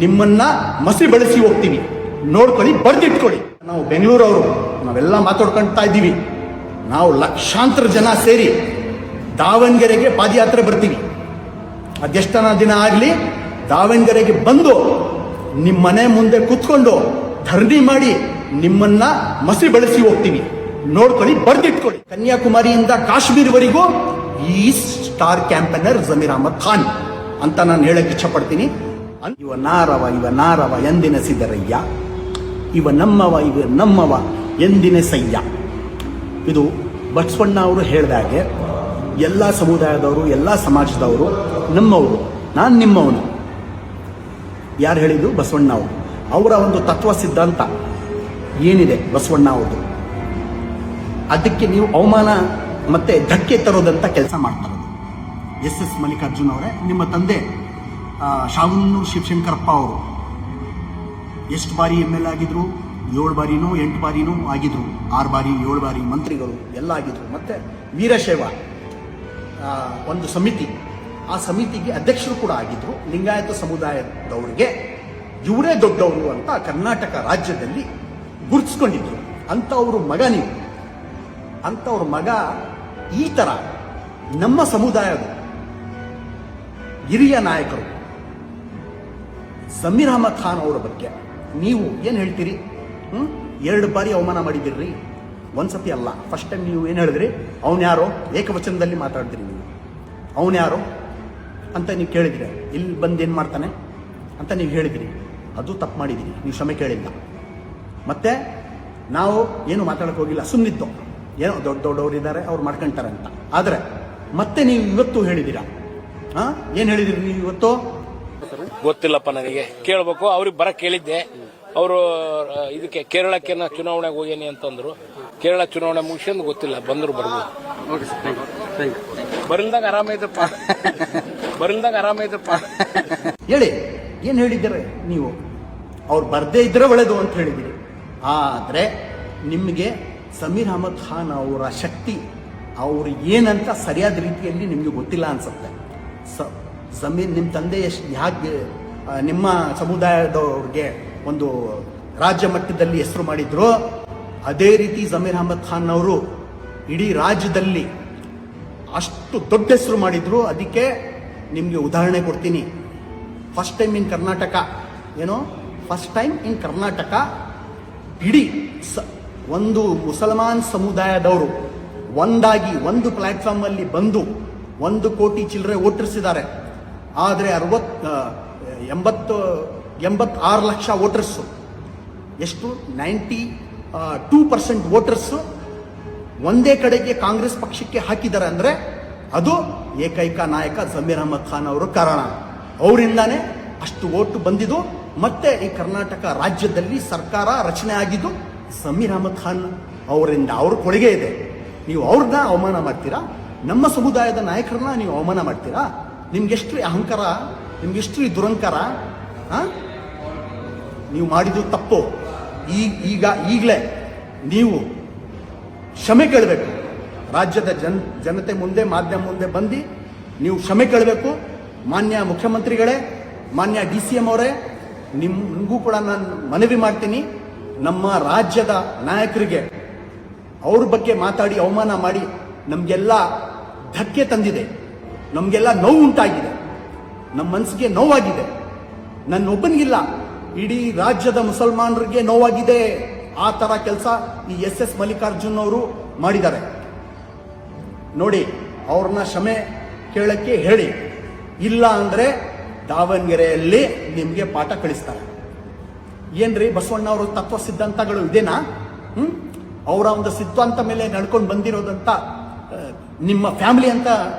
ನಿಮ್ಮನ್ನ ಮಸಿ ಬಳಸಿ ಹೋಗ್ತೀವಿ, ನೋಡ್ಕೊಳ್ಳಿ, ಬರ್ದಿಟ್ಕೊಳ್ಳಿ. ನಾವು ಬೆಂಗಳೂರವರು ನಾವೆಲ್ಲ ಮಾತಾಡ್ಕೊಳ್ತಾ ಇದ್ದೀವಿ. ನಾವು ಲಕ್ಷಾಂತರ ಜನ ಸೇರಿ ದಾವಣಗೆರೆಗೆ ಪಾದಯಾತ್ರೆ ಬರ್ತೀವಿ. ಅದೆಷ್ಟನ ದಿನ ಆಗಲಿ ದಾವಣಗೆರೆಗೆ ಬಂದು ನಿಮ್ಮ ಮನೆ ಮುಂದೆ ಕೂತ್ಕೊಂಡು ಧರಣಿ ಮಾಡಿ ನಿಮ್ಮನ್ನ ಮಸಿ ಬಳಸಿ ಹೋಗ್ತೀವಿ, ನೋಡ್ಕೊಳ್ಳಿ, ಬರ್ದಿಟ್ಕೊಳ್ಳಿ. ಕನ್ಯಾಕುಮಾರಿಯಿಂದ ಕಾಶ್ಮೀರವರೆಗೂ ಈ ಸ್ಟಾರ್ ಕ್ಯಾಂಪೇನರ್ ಜಮೀರ್ ಅಹಮದ್ ಖಾನ್ ಅಂತ ನಾನು ಹೇಳಕ್ ಇಚ್ಛಪಡ್ತೀನಿ. ಇವ ನಾರವ ಎಂದಿನ ಸಿದ್ದರಯ್ಯ, ಇವ ನಮ್ಮವ ಎಂದಿನ ಸಯ್ಯ. ಇದು ಬಸವಣ್ಣ ಅವರು ಹೇಳಿದಾಗೆ ಎಲ್ಲ ಸಮುದಾಯದವರು, ಎಲ್ಲ ಸಮಾಜದವರು ನಮ್ಮವರು, ನಾನು ನಿಮ್ಮವನು. ಯಾರು ಹೇಳಿದ್ದು? ಬಸವಣ್ಣ ಅವರು. ಅವರ ಒಂದು ತತ್ವ ಸಿದ್ಧಾಂತ ಏನಿದೆ ಬಸವಣ್ಣ ಅವ್ರದ್ದು, ಅದಕ್ಕೆ ನೀವು ಅವಮಾನ ಮತ್ತೆ ಧಕ್ಕೆ ತರೋದಂತ ಕೆಲಸ ಮಾಡ್ತಾರೆ. ಎಸ್ ಮಲ್ಲಿಕಾರ್ಜುನ್ ಅವರೇ, ನಿಮ್ಮ ತಂದೆ ಶಾವನ್ನೂರು ಶಿವಶಂಕರಪ್ಪ ಅವರು ಎಷ್ಟು ಬಾರಿ ML ಆಗಿದ್ರು? 7 ಬಾರಿನೋ 8 ಬಾರಿನೋ ಆಗಿದ್ರು. 6 ಬಾರಿ 7 ಬಾರಿ ಮಂತ್ರಿಗಳು ಎಲ್ಲ ಆಗಿದ್ರು. ಮತ್ತೆ ವೀರಶೈವ ಒಂದು ಸಮಿತಿ, ಆ ಸಮಿತಿಗೆ ಅಧ್ಯಕ್ಷರು ಕೂಡ ಆಗಿದ್ರು. ಲಿಂಗಾಯತ ಸಮುದಾಯದವರಿಗೆ ಇವರೇ ದೊಡ್ಡವರು ಅಂತ ಕರ್ನಾಟಕ ರಾಜ್ಯದಲ್ಲಿ ಗುರುತಿಸ್ಕೊಂಡಿದ್ರು. ಅಂಥವ್ರ ಮಗ ನೀವು. ಅಂಥವ್ರ ಮಗ ಈ ಥರ ನಮ್ಮ ಸಮುದಾಯದ ಹಿರಿಯ ನಾಯಕರು ಜಮೀರ್ ಅಹಮದ್ ಖಾನ್ ಅವರ ಬಗ್ಗೆ ನೀವು ಏನು ಹೇಳ್ತೀರಿ? 2 ಬಾರಿ ಅವಮಾನ ಮಾಡಿದಿರ್ರಿ, ಒಂದ್ಸತಿ ಅಲ್ಲ. ಫಸ್ಟ್ ಟೈಮ್ ನೀವು ಏನು ಹೇಳಿದ್ರಿ? ಅವನು ಯಾರೋ ಏಕವಚನದಲ್ಲಿ ಮಾತಾಡಿದ್ರಿ. ನೀವು ಅವನು ಯಾರೋ ಅಂತ ನೀವು ಕೇಳಿದ್ರಿ. ಇಲ್ಲಿ ಬಂದು ಏನು ಮಾಡ್ತಾನೆ ಅಂತ ನೀವು ಹೇಳಿದ್ರಿ. ಅದು ತಪ್ಪು ಮಾಡಿದಿರಿ, ನೀವು ಕ್ಷಮೆ ಕೇಳಿಲ್ಲ. ಮತ್ತೆ ನಾವು ಏನು ಮಾತಾಡಕ್ಕೆ ಹೋಗಿಲ್ಲ, ಸುಮ್ಮನಿದ್ದು. ಏನೋ ದೊಡ್ಡವರು ಇದ್ದಾರೆ, ಅವ್ರು ಮಾಡ್ಕೊಂತಾರೆ ಅಂತ. ಆದರೆ ಮತ್ತೆ ನೀವು ಇವತ್ತು ಹೇಳಿದ್ದೀರಾ. ಏನು ಹೇಳಿದಿರಿ ನೀವು ಇವತ್ತು? ಗೊತ್ತಿಲ್ಲಪ್ಪ, ನನಗೆ ಕೇಳಬೇಕು. ಅವ್ರಿಗೆ ಬರ ಕೇಳಿದ್ದೆ. ಅವರು ಇದಕ್ಕೆ ಕೇರಳಕ್ಕೆ ಚುನಾವಣೆಗೆ ಹೋಗೇನಿ ಅಂತಂದ್ರು. ಕೇರಳ ಚುನಾವಣೆ ಮುಗಿಸ್ಕೊಂಡು ಗೊತ್ತಿಲ್ಲ, ಬಂದ್ರು ಬರ್ಬೋದು. ಬರಲ್ದಾಗ ಆರಾಮ ಇದ್ರಪ್ಪ. ಹೇಳಿ, ಏನು ಹೇಳಿದ್ದೀರ ನೀವು? ಅವ್ರು ಬರ್ದೇ ಇದ್ರೆ ಒಳ್ಳೆದು ಅಂತ ಹೇಳಿದಿರಿ. ಆದರೆ ನಿಮಗೆ ಜಮೀರ್ ಅಹಮದ್ ಖಾನ್ ಅವರ ಶಕ್ತಿ, ಅವರು ಏನಂತ ಸರಿಯಾದ ರೀತಿಯಲ್ಲಿ ನಿಮಗೆ ಗೊತ್ತಿಲ್ಲ ಅನ್ಸುತ್ತೆ. ಜಮೀರ್ ನಿಮ್ಮ ತಂದೆ ಹೇಗೆ ನಿಮ್ಮ ಸಮುದಾಯದವ್ರಿಗೆ ಒಂದು ರಾಜ್ಯ ಮಟ್ಟದಲ್ಲಿ ಹೆಸರು ಮಾಡಿದ್ರು, ಅದೇ ರೀತಿ ಜಮೀರ್ ಅಹಮದ್ ಖಾನ್ ಅವರು ಇಡೀ ರಾಜ್ಯದಲ್ಲಿ ಅಷ್ಟು ದೊಡ್ಡ ಹೆಸರು ಮಾಡಿದ್ರು. ಅದಕ್ಕೆ ನಿಮಗೆ ಉದಾಹರಣೆ ಕೊಡ್ತೀನಿ. ಫಸ್ಟ್ ಟೈಮ್ ಇನ್ ಕರ್ನಾಟಕ, ಇಡೀ ಒಂದು ಮುಸಲ್ಮಾನ್ ಸಮುದಾಯದವರು ಒಂದಾಗಿ ಒಂದು ಪ್ಲಾಟ್ಫಾರ್ಮ್ ಅಲ್ಲಿ ಬಂದು 1 ಕೋಟಿ ಚಿಲ್ಲರೆ ವೋಟರ್ಸ್ ಇದ್ದಾರೆ. ಆದರೆ 86 ಲಕ್ಷ ವೋಟರ್ಸು, ಎಷ್ಟು 92% ವೋಟರ್ಸು ಒಂದೇ ಕಡೆಗೆ ಕಾಂಗ್ರೆಸ್ ಪಕ್ಷಕ್ಕೆ ಹಾಕಿದ್ದಾರೆ. ಅಂದರೆ ಅದು ಏಕೈಕ ನಾಯಕ ಜಮೀರ್ ಅಹಮದ್ ಖಾನ್ ಅವರು ಕಾರಣ. ಅವರಿಂದಾನೇ ಅಷ್ಟು ವೋಟ್ ಬಂದಿದ್ದು. ಮತ್ತೆ ಈ ಕರ್ನಾಟಕ ರಾಜ್ಯದಲ್ಲಿ ಸರ್ಕಾರ ರಚನೆ ಆಗಿದ್ದು ಜಮೀರ್ ಅಹಮದ್ ಖಾನ್ ಅವರಿಂದ. ಅವ್ರ ಕೊಡುಗೆ ಇದೆ. ನೀವು ಅವ್ರನ್ನ ಅವಮಾನ ಮಾಡ್ತೀರಾ, ನಮ್ಮ ಸಮುದಾಯದ ನಾಯಕರನ್ನ ನೀವು ಅವಮಾನ ಮಾಡ್ತೀರಾ? ನಿಮ್ಗೆಷ್ಟು ಅಹಂಕಾರ, ನಿಮ್ಗೆಷ್ಟು ದುರಂಕಾರ. ನೀವು ಮಾಡಿದ್ದು ತಪ್ಪು. ಈಗಲೇ ನೀವು ಕ್ಷಮೆ ಕೇಳಬೇಕು. ರಾಜ್ಯದ ಜನತೆ ಮುಂದೆ, ಮಾಧ್ಯಮ ಮುಂದೆ ಬಂದು ನೀವು ಕ್ಷಮೆ ಕೇಳಬೇಕು. ಮಾನ್ಯ ಮುಖ್ಯಮಂತ್ರಿಗಳೇ, ಮಾನ್ಯ DCM ಅವರೇ, ನಿಮಗೂ ಕೂಡ ನಾನು ಮನವಿ ಮಾಡ್ತೀನಿ. ನಮ್ಮ ರಾಜ್ಯದ ನಾಯಕರಿಗೆ ಅವ್ರ ಬಗ್ಗೆ ಮಾತಾಡಿ ಅವಮಾನ ಮಾಡಿ ನಮಗೆಲ್ಲ ಧಕ್ಕೆ ತಂದಿದೆ, ನಮಗೆಲ್ಲ ನೋವು ಉಂಟಾಗಿದೆ, ನಮ್ಮ ಮನಸ್ಸಿಗೆ ನೋವಾಗಿದೆ. ನನ್ನೊಬ್ಬನಿಗಿಲ್ಲ, ಇಡೀ ರಾಜ್ಯದ ಮುಸಲ್ಮಾನರಿಗೆ ನೋವಾಗಿದೆ. ಆ ಥರ ಕೆಲಸ ಈ SS ಮಲ್ಲಿಕಾರ್ಜುನ್ ಅವರು ಮಾಡಿದ್ದಾರೆ. ನೋಡಿ, ಅವ್ರನ್ನ ಕ್ಷಮೆ ಕೇಳಕ್ಕೆ ಹೇಳಿ. ಇಲ್ಲ ಅಂದರೆ ದಾವಣಗೆರೆಯಲ್ಲಿ ನಿಮಗೆ ಪಾಠ ಕಳಿಸ್ತಾರೆ. ಏನ್ರಿ ಬಸವಣ್ಣ ಅವರ ತತ್ವ ಸಿದ್ಧಾಂತಗಳು ಇದೇನಾ? ಅವರ ಒಂದು ಸಿದ್ಧಾಂತ ಮೇಲೆ ನಡ್ಕೊಂಡು ಬಂದಿರೋದಂತ ನಿಮ್ಮ ಫ್ಯಾಮಿಲಿ ಅಂತ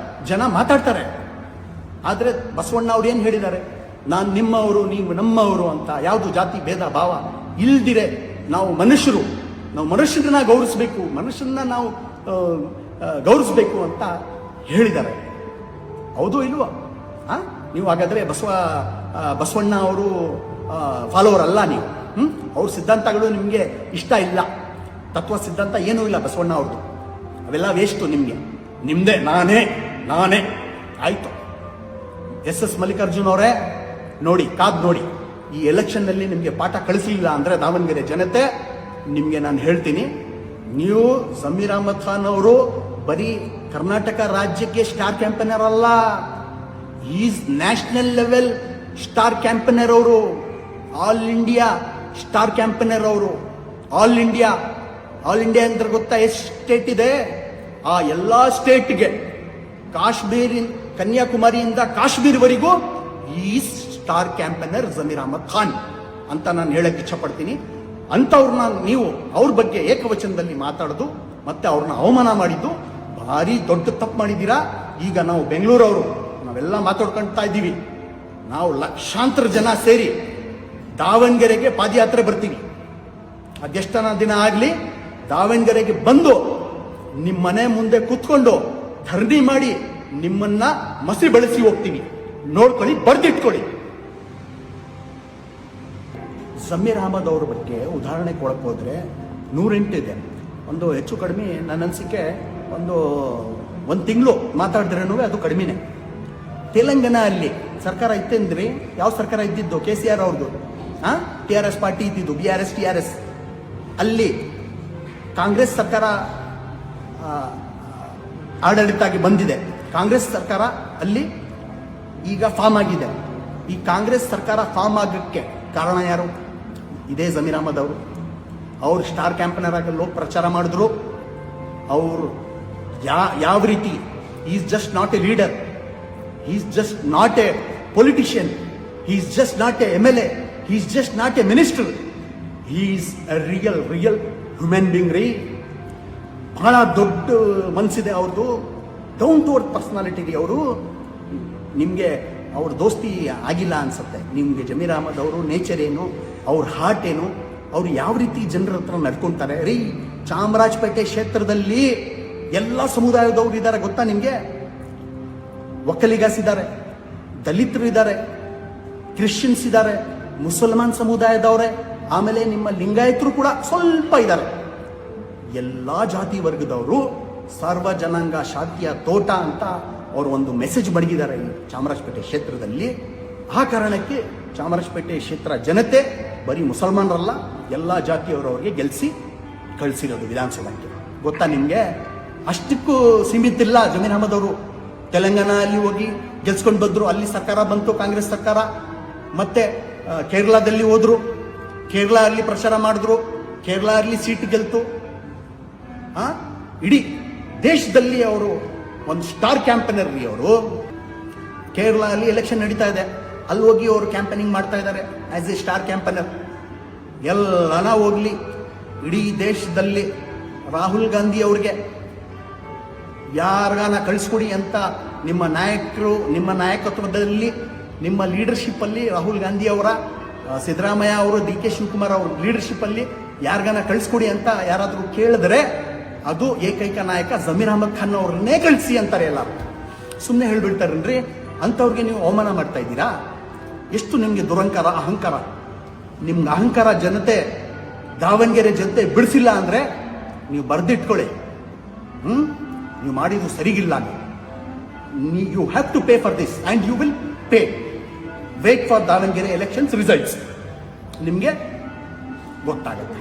ಜನ ಮಾತಾಡ್ತಾರೆ. ಆದರೆ ಬಸವಣ್ಣ ಅವ್ರು ಏನು ಹೇಳಿದ್ದಾರೆ? ನಾನು ನಿಮ್ಮವರು, ನೀವು ನಮ್ಮವರು ಅಂತ. ಯಾವುದು ಜಾತಿ ಭೇದ ಭಾವ ಇಲ್ದಿರೆ ನಾವು ಮನುಷ್ಯರನ್ನ ಗೌರವಿಸಬೇಕು, ಮನುಷ್ಯರನ್ನ ನಾವು ಗೌರವಿಸಬೇಕು ಅಂತ ಹೇಳಿದ್ದಾರೆ. ಹೌದು ಇಲ್ವಾ? ನೀವು ಹಾಗಾದರೆ ಬಸವಣ್ಣ ಅವರು ಫಾಲೋವರ್ ಅಲ್ಲ ನೀವು. ಅವ್ರ ಸಿದ್ಧಾಂತಗಳು ನಿಮಗೆ ಇಷ್ಟ ಇಲ್ಲ. ತತ್ವ ಸಿದ್ಧಾಂತ ಏನೂ ಇಲ್ಲ ಬಸವಣ್ಣ ಅವ್ರದ್ದು. ಅವೆಲ್ಲ ವೇಸ್ಟು ನಿಮಗೆ. ನಿಮ್ಮದೇ ನಾನೇ ಆಯಿತು. SS ಮಲ್ಲಿಕಾರ್ಜುನ್ ಅವರೇ, ನೋಡಿ, ಕಾದ್ ನೋಡಿ. ಈ ಎಲೆಕ್ಷನ್ನಲ್ಲಿ ನಿಮಗೆ ಪಾಠ ಕಳಿಸಲಿಲ್ಲ ಅಂದರೆ ದಾವಣಗೆರೆ ಜನತೆ ನಿಮಗೆ ನಾನು ಹೇಳ್ತೀನಿ, ನೀವು ಜಮೀರ್ ಅಹಮದ್ ಖಾನ್ ಅವರು ಬರೀ ಕರ್ನಾಟಕ ರಾಜ್ಯಕ್ಕೆ ಸ್ಟಾರ್ ಕ್ಯಾಂಪೇನರ್ ಅಲ್ಲ, is national level star campaigner ಅವರು, ಆಲ್ ಇಂಡಿಯಾ ಸ್ಟಾರ್ ಕ್ಯಾಂಪೇನರ್ ಅವರು. ಆಲ್ ಇಂಡಿಯಾ ಅಂದ್ರೆ ಗೊತ್ತಾ ಎಷ್ಟು ಸ್ಟೇಟ್ ಇದೆ? ಆ ಎಲ್ಲ ಸ್ಟೇಟ್ಗೆ ಕನ್ಯಾಕುಮಾರಿಯಿಂದ ಕಾಶ್ಮೀರ್ವರೆಗೂ ಈ ಸ್ಟಾರ್ ಕ್ಯಾಂಪೇನರ್ ಜಮೀರ್ ಅಹಮದ್ ಖಾನ್ ಅಂತ ನಾನು ಹೇಳಕ್ ಇಚ್ಛಪಡ್ತೀನಿ. ಅಂಥವ್ರನ್ನ ನೀವು ಅವ್ರ ಬಗ್ಗೆ ಏಕವಚನದಲ್ಲಿ ಮಾತಾಡೋದು ಮತ್ತೆ ಅವ್ರನ್ನ ಅವಮಾನ ಮಾಡಿದ್ದು ಭಾರಿ ದೊಡ್ಡ ತಪ್ಪು ಮಾಡಿದ್ದೀರಾ. ಈಗ ನಾವು ಬೆಂಗಳೂರವರು ನಾವೆಲ್ಲ ಮಾತಾಡ್ಕೊಳ್ತಾ ಇದ್ದೀವಿ, ನಾವು ಲಕ್ಷಾಂತರ ಜನ ಸೇರಿ ದಾವಣಗೆರೆಗೆ ಪಾದಯಾತ್ರೆ ಬರ್ತೀವಿ. ಅದೆಷ್ಟನ ದಿನ ಆಗಲಿ ದಾವಣಗೆರೆಗೆ ಬಂದು ನಿಮ್ಮ ಮನೆ ಮುಂದೆ ಕೂತ್ಕೊಂಡು ಧರಣಿ ಮಾಡಿ ನಿಮ್ಮನ್ನ ಮಸಿ ಬಳಸಿ ಹೋಗ್ತೀವಿ. ನೋಡ್ಕೊಳ್ಳಿ, ಬರ್ದಿಟ್ಕೊಳ್ಳಿ. ಜಮೀರ್ ಅಹಮದ್ ಅವ್ರ ಬಗ್ಗೆ ಉದಾಹರಣೆ ಕೊಡಕ್ಕೆ ಹೋದ್ರೆ 108 ಇದೆ. ಒಂದು ಹೆಚ್ಚು ಕಡಿಮೆ ನನ್ನ ಅನಿಸಿಕೆ ಒಂದು ತಿಂಗಳು ಮಾತಾಡಿದ್ರೇನು ಅದು ಕಡಿಮೆನೆ. ತೆಲಂಗಾಣ ಅಲ್ಲಿ ಸರ್ಕಾರ ಇತ್ತಂದ್ರಿ, ಯಾವ ಸರ್ಕಾರ ಇದ್ದಿದ್ದು? KCR ಅವ್ರದ್ದು. TRS ಪಾರ್ಟಿ ಇದ್ದಿದ್ದು, BRS TRS. ಅಲ್ಲಿ ಕಾಂಗ್ರೆಸ್ ಸರ್ಕಾರ ಆಡಳಿತಾಗಿ ಬಂದಿದೆ. ಕಾಂಗ್ರೆಸ್ ಸರ್ಕಾರ ಅಲ್ಲಿ ಈಗ ಫಾರ್ಮ್ ಆಗಿದೆ. ಈ ಕಾಂಗ್ರೆಸ್ ಸರ್ಕಾರ ಫಾರ್ಮ್ ಆಗಕ್ಕೆ ಕಾರಣ ಯಾರು? ಇದೇ ಜಮೀರ್ ಅಹಮದ್ ಅವರು. ಅವ್ರು ಸ್ಟಾರ್ ಕ್ಯಾಂಪೇನರ್ ಆಗಿ ಲೋಕ ಪ್ರಚಾರ ಮಾಡಿದ್ರು. ಅವರು ಯಾವ ರೀತಿ, is just not A leader, is just not A politician, is just not A MLA, is just not A minister, is A real human being ರೀ. ಬಹಳ ದೊಡ್ಡ ಮನಸ್ಸಿದೆ ಅವ್ರದ್ದು, ಡೌನ್ ಟು ಅರ್ತ್ ಪರ್ಸನಾಲಿಟಿ ರೀ ಅವರು. ನಿಮಗೆ ಅವ್ರ ದೋಸ್ತಿ ಆಗಿಲ್ಲ ಅನ್ಸುತ್ತೆ. ನಿಮಗೆ ಜಮೀರ್ ಅಹಮದ್ ಅವರು ನೇಚರ್ ಏನು, ಅವ್ರ ಹಾರ್ಟ್ ಏನು, ಅವ್ರು ಯಾವ ರೀತಿ ಜನರ ಹತ್ರ ನಡ್ಕೊಂತಾರೆ ರೀ. ಚಾಮರಾಜಪೇಟೆ ಕ್ಷೇತ್ರದಲ್ಲಿ ಎಲ್ಲ ಸಮುದಾಯದವ್ರು ಇದ್ದಾರೆ ಗೊತ್ತಾ ನಿಮಗೆ? ಒಕ್ಕಲಿಗಸ್ ಇದ್ದಾರೆ, ದಲಿತರು ಇದ್ದಾರೆ, ಕ್ರಿಶ್ಚಿಯನ್ಸ್ ಇದ್ದಾರೆ, ಮುಸಲ್ಮಾನ್ ಸಮುದಾಯದವರೇ, ಆಮೇಲೆ ನಿಮ್ಮ ಲಿಂಗಾಯತರು ಕೂಡ ಸ್ವಲ್ಪ ಇದ್ದಾರೆ. ಎಲ್ಲ ಜಾತಿ ವರ್ಗದವರು ಸರ್ವ ಜನಾಂಗ ಶಾಂತಿಯ ತೋಟ ಅಂತ ಅವರು ಒಂದು ಮೆಸೇಜ್ ಬಡಗಿದ್ದಾರೆ ಈ ಚಾಮರಾಜಪೇಟೆ ಕ್ಷೇತ್ರದಲ್ಲಿ. ಆ ಕಾರಣಕ್ಕೆ ಚಾಮರಾಜಪೇಟೆ ಕ್ಷೇತ್ರ ಜನತೆ ಬರೀ ಮುಸಲ್ಮಾನರಲ್ಲ, ಎಲ್ಲ ಜಾತಿಯವರವರಿಗೆ ಗೆಲ್ಲಿಸಿ ಕಳಿಸಿರೋದು ವಿಧಾನಸಭೆಗೆ. ಗೊತ್ತಾ ನಿಮಗೆ? ಅಷ್ಟಕ್ಕೂ ಸೀಮಿತ ಇಲ್ಲ ಜಮೀರ್ ಅಹಮದ್ ಅವರು. ತೆಲಂಗಾಣ ಅಲ್ಲಿ ಹೋಗಿ ಗೆಲ್ಸ್ಕೊಂಡು ಬಂದ್ರು, ಅಲ್ಲಿ ಸರ್ಕಾರ ಬಂತು ಕಾಂಗ್ರೆಸ್ ಸರ್ಕಾರ. ಮತ್ತೆ ಕೇರಳದಲ್ಲಿ ಹೋದ್ರು, ಕೇರಳ ಅಲ್ಲಿ ಪ್ರಚಾರ ಮಾಡಿದ್ರು, ಕೇರಳ ಅಲ್ಲಿ ಸೀಟ್ ಗೆಲ್ತು. ಇಡೀ ದೇಶದಲ್ಲಿ ಅವರು ಒಂದು ಸ್ಟಾರ್ ಕ್ಯಾಂಪೇನರ್ ರೀ ಅವರು. ಕೇರಳ ಅಲ್ಲಿ ಎಲೆಕ್ಷನ್ ನಡೀತಾ ಇದೆ, ಅಲ್ಲಿ ಹೋಗಿ ಅವರು ಕ್ಯಾಂಪೇನಿಂಗ್ ಮಾಡ್ತಾ ಇದ್ದಾರೆ ಆಸ್ ಎ ಸ್ಟಾರ್ ಕ್ಯಾಂಪೇನರ್. ಎಲ್ಲನ ಹೋಗ್ಲಿ, ಇಡೀ ದೇಶದಲ್ಲಿ ರಾಹುಲ್ ಗಾಂಧಿ ಅವ್ರಿಗೆ ಯಾರಿಗಾನ ಕಳಿಸ್ಕೊಡಿ ಅಂತ ನಿಮ್ಮ ನಾಯಕರು, ನಿಮ್ಮ ನಾಯಕತ್ವದಲ್ಲಿ, ನಿಮ್ಮ ಲೀಡರ್ಶಿಪ್ ಅಲ್ಲಿ ರಾಹುಲ್ ಗಾಂಧಿ ಅವರ, ಸಿದ್ದರಾಮಯ್ಯ ಅವರು, DK ಶಿವಕುಮಾರ್ ಅವ್ರ ಲೀಡರ್ಶಿಪ್ ಅಲ್ಲಿ ಯಾರಿಗಾನ ಕಳಿಸ್ಕೊಡಿ ಅಂತ ಯಾರಾದರೂ ಕೇಳಿದ್ರೆ ಅದು ಏಕೈಕ ನಾಯಕ ಜಮೀರ್ ಅಹಮದ್ ಖಾನ್ ಅವ್ರನ್ನೇ ಕಳಿಸಿ ಅಂತಾರೆ ಎಲ್ಲರೂ. ಸುಮ್ಮನೆ ಹೇಳ್ಬಿಡ್ತಾರನ್ರಿ. ಅಂಥವ್ರಿಗೆ ನೀವು ಅವಮಾನ ಮಾಡ್ತಾ ಇದ್ದೀರಾ. ಎಷ್ಟು ನಿಮಗೆ ದುರಂಕಾರ, ಅಹಂಕಾರ. ನಿಮ್ಗೆ ಅಹಂಕಾರ ಜನತೆ, ದಾವಣಗೆರೆ ಜನತೆ ಬಿಡಿಸಿಲ್ಲ ಅಂದರೆ ನೀವು ಬರೆದಿಟ್ಕೊಳ್ಳಿ. ನೀವು ಮಾಡಿದ್ದು ಸರಿಗಿಲ್ಲ. You have to pay for this and you will pay. Wait for Davanagere elections results, ನಿಮಗೆ ಗೊತ್ತಾಗುತ್ತೆ.